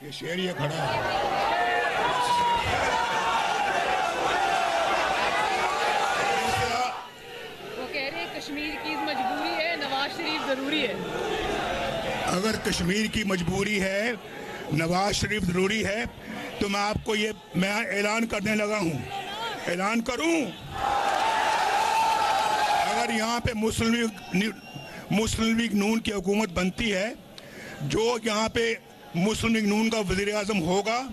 ये शेर ये खड़ा है। वो कह रहे हैं कश्मीर की मजबूरी है, नवाज शरीफ जरूरी है। अगर कश्मीर की मजबूरी है, नवाज शरीफ जरूरी है, तो मैं ऐलान करने लगा हूं। ऐलान करूं, अगर यहाँ पे मुस्लिम लीग नून की हुकूमत बनती है, जो यहाँ पे मुस्लिम लीग नून का वज़ीर आज़म होगा,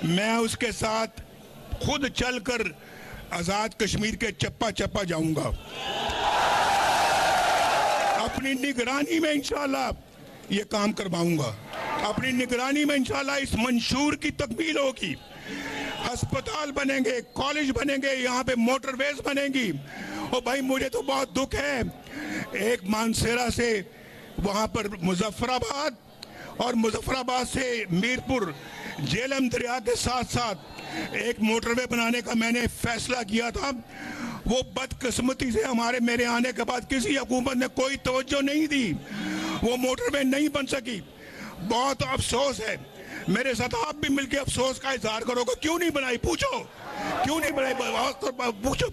मैं उसके साथ खुद चलकर आज़ाद कश्मीर के चप्पा चप्पा जाऊंगा। अपनी निगरानी में इंशाल्लाह ये काम करवाऊंगा। अपनी निगरानी में इंशाल्लाह इस मंशूर की तकमील होगी। अस्पताल बनेंगे, कॉलेज बनेंगे, यहाँ पे मोटरवेज बनेंगी। और भाई मुझे तो बहुत दुख है, एक मानसेरा से वहाँ पर मुजफ्फराबाद और मुजफ्फराबाद से मीरपुर झेलम दरिया के साथ साथ एक मोटरवे बनाने का मैंने फैसला किया था। वो बदकिस्मती से मेरे आने के बाद किसी हुकूमत ने कोई तवज्जो नहीं दी, वो मोटरवे नहीं बन सकी। बहुत अफसोस है। मेरे साथ आप भी मिलकर अफसोस का इजहार करोगे, क्यों नहीं बनाई? पूछो क्यों नहीं बनाई?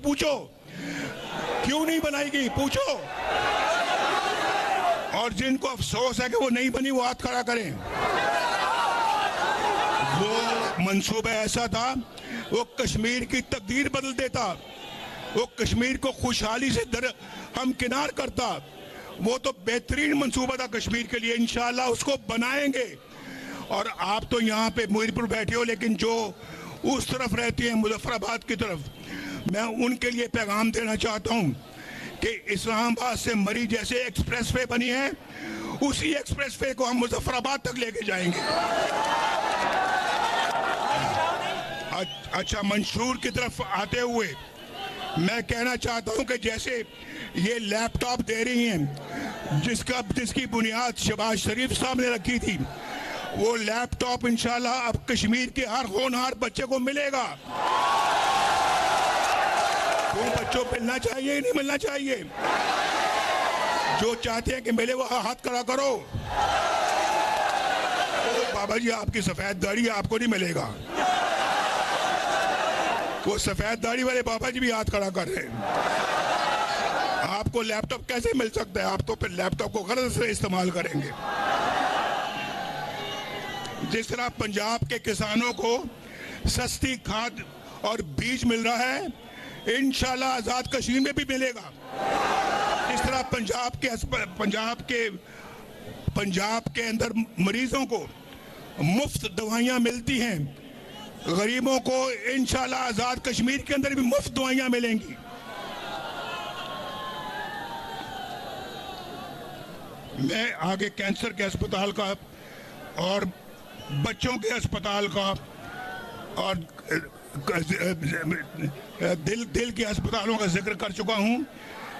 पूछो क्यों नहीं बनाएगी? पूछो। और जिनको अफसोस है कि वो नहीं बनी, वो हाथ खड़ा करें। वो मंसूबा ऐसा था, वो कश्मीर की तकदीर बदल देता, वो कश्मीर को खुशहाली से हमकिनार करता। वो तो बेहतरीन मंसूबा था कश्मीर के लिए। इंशाल्लाह उसको बनाएंगे। और आप तो यहाँ पे मीरपुर बैठे हो, लेकिन जो उस तरफ रहती हैं, मुजफ्फराबाद की तरफ, मैं उनके लिए पैगाम देना चाहता हूँ कि इस्लामाबाद से मरी जैसे एक्सप्रेसवे बनी है, उसी एक्सप्रेसवे को हम मुजफ्फराबाद तक लेके जाएंगे। अच्छा, मंशूर की तरफ आते हुए मैं कहना चाहता हूं कि जैसे ये लैपटॉप दे रही हैं, जिसकी बुनियाद शहबाज शरीफ साहब ने रखी थी, वो लैपटॉप इंशाल्लाह अब कश्मीर के हर होनहार बच्चे को मिलेगा। वो बच्चों को मिलना चाहिए, नहीं मिलना चाहिए? जो चाहते हैं कि मिले वो हाथ खड़ा करो। तो बाबा जी, आपकी सफेद दाढ़ी आपको नहीं मिलेगा। वो सफेद दाढ़ी वाले बाबा जी भी हाथ खड़ा कर रहे हैं। आपको लैपटॉप कैसे मिल सकता है? आप तो फिर लैपटॉप को गलत से इस्तेमाल करेंगे। जिस तरह पंजाब के किसानों को सस्ती खाद और बीज मिल रहा है, इंशाल्लाह आजाद कश्मीर में भी मिलेगा। जिस तरह पंजाब के अंदर मरीजों को मुफ्त दवाइयां मिलती हैं, गरीबों को इंशाल्लाह आजाद कश्मीर के अंदर भी मुफ्त दवाइयां मिलेंगी। मैं आगे कैंसर के अस्पताल का और बच्चों के अस्पताल का और दिल के अस्पतालों का जिक्र कर चुका हूं,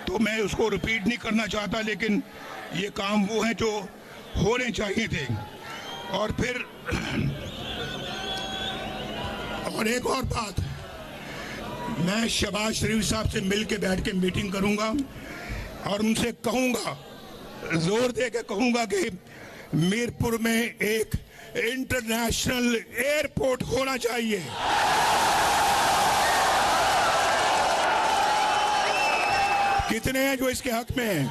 तो मैं उसको रिपीट नहीं करना चाहता, लेकिन ये काम वो हैं जो होने चाहिए थे। और फिर और एक और बात, मैं शहबाज शरीफ साहब से मिल के बैठ के मीटिंग करूंगा और उनसे कहूंगा, जोर दे के कहूंगा कि मीरपुर में एक इंटरनेशनल एयरपोर्ट होना चाहिए। कितने हैं जो इसके हक में हैं?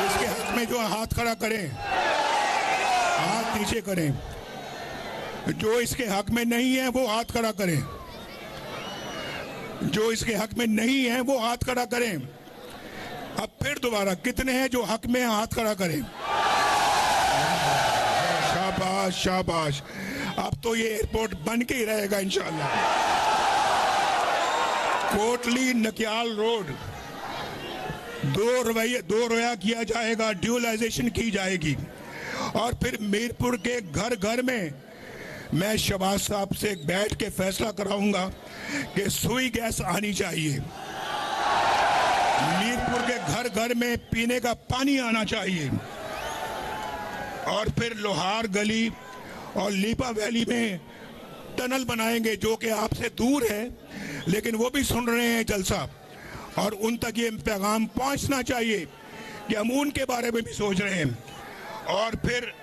इसके हक में जो हाथ खड़ा करें, हाथ नीचे करें। जो इसके हक में नहीं है वो हाथ खड़ा करें। जो इसके हक में नहीं है वो हाथ खड़ा करें। अब फिर दोबारा, कितने हैं जो हक में हाथ खड़ा करें? शाबाश शाबाश। अब तो ये एयरपोर्ट बन के ही रहेगा इंशाल्लाह। कोटली नकियाल रोड दो रोया किया जाएगा, ड्यूलाइजेशन की जाएगी। और फिर मीरपुर के घर घर में मैं शहबाज साहब से बैठ के फैसला कराऊंगा कि सुई गैस आनी चाहिए। मीरपुर के घर घर में पीने का पानी आना चाहिए। और फिर लोहार गली और लीपा वैली में टनल बनाएंगे, जो कि आपसे दूर है, लेकिन वो भी सुन रहे हैं जलसा, और उन तक ये पैगाम पहुंचना चाहिए कि हम उनके बारे में भी सोच रहे हैं। और फिर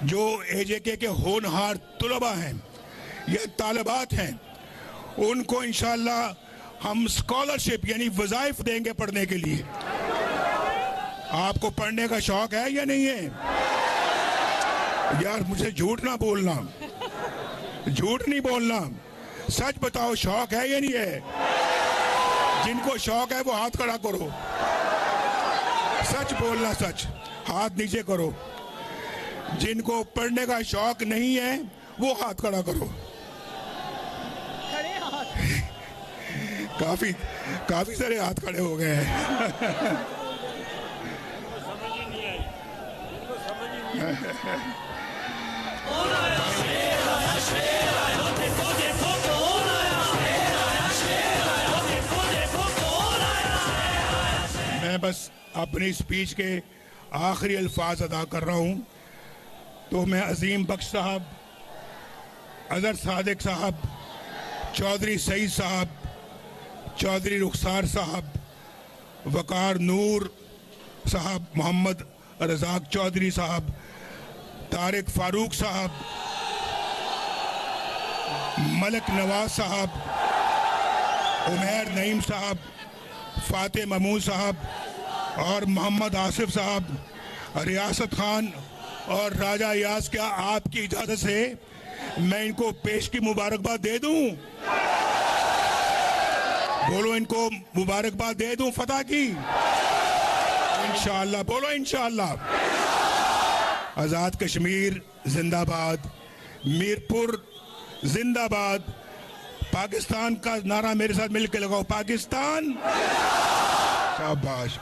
जो एजेके के होनहार तलबा हैं या तालिबात हैं, उनको इंशाल्लाह हम स्कॉलरशिप यानी वज़ाइफ देंगे पढ़ने के लिए। आपको पढ़ने का शौक है या नहीं है? यार मुझे झूठ ना बोलना, झूठ नहीं बोलना, सच बताओ, शौक है या नहीं है? जिनको शौक है वो हाथ खड़ा करो, सच बोलना, सच, हाथ नीचे करो। जिनको पढ़ने का शौक नहीं है वो हाथ खड़ा करो। खड़े हाथ। काफी सारे हाथ खड़े हो गए हैं। मैं बस अपनी स्पीच के आखिरी अल्फाज अदा कर रहा हूं। तो मैं अजीम बख्श साहब, अजहर सादिक साहब, चौधरी सईद साहब, चौधरी रुखसार साहब, वकार नूर साहब, मोहम्मद रजाक चौधरी साहब, तारिक फारूक साहब, मलिक नवाज साहब, उमैर नईम साहब, फाते महमूद साहब और मोहम्मद आसिफ साहब, रियासत खान और राजा यास, क्या आपकी इजाजत से मैं इनको पेश की मुबारकबाद दे दूं? बोलो, इनको मुबारकबाद दे दूं फतह की? इंशाअल्लाह, बोलो इंशाअल्लाह। आज़ाद कश्मीर जिंदाबाद, मीरपुर जिंदाबाद, पाकिस्तान का नारा मेरे साथ मिलकर लगाओ, पाकिस्तान। शाबाश।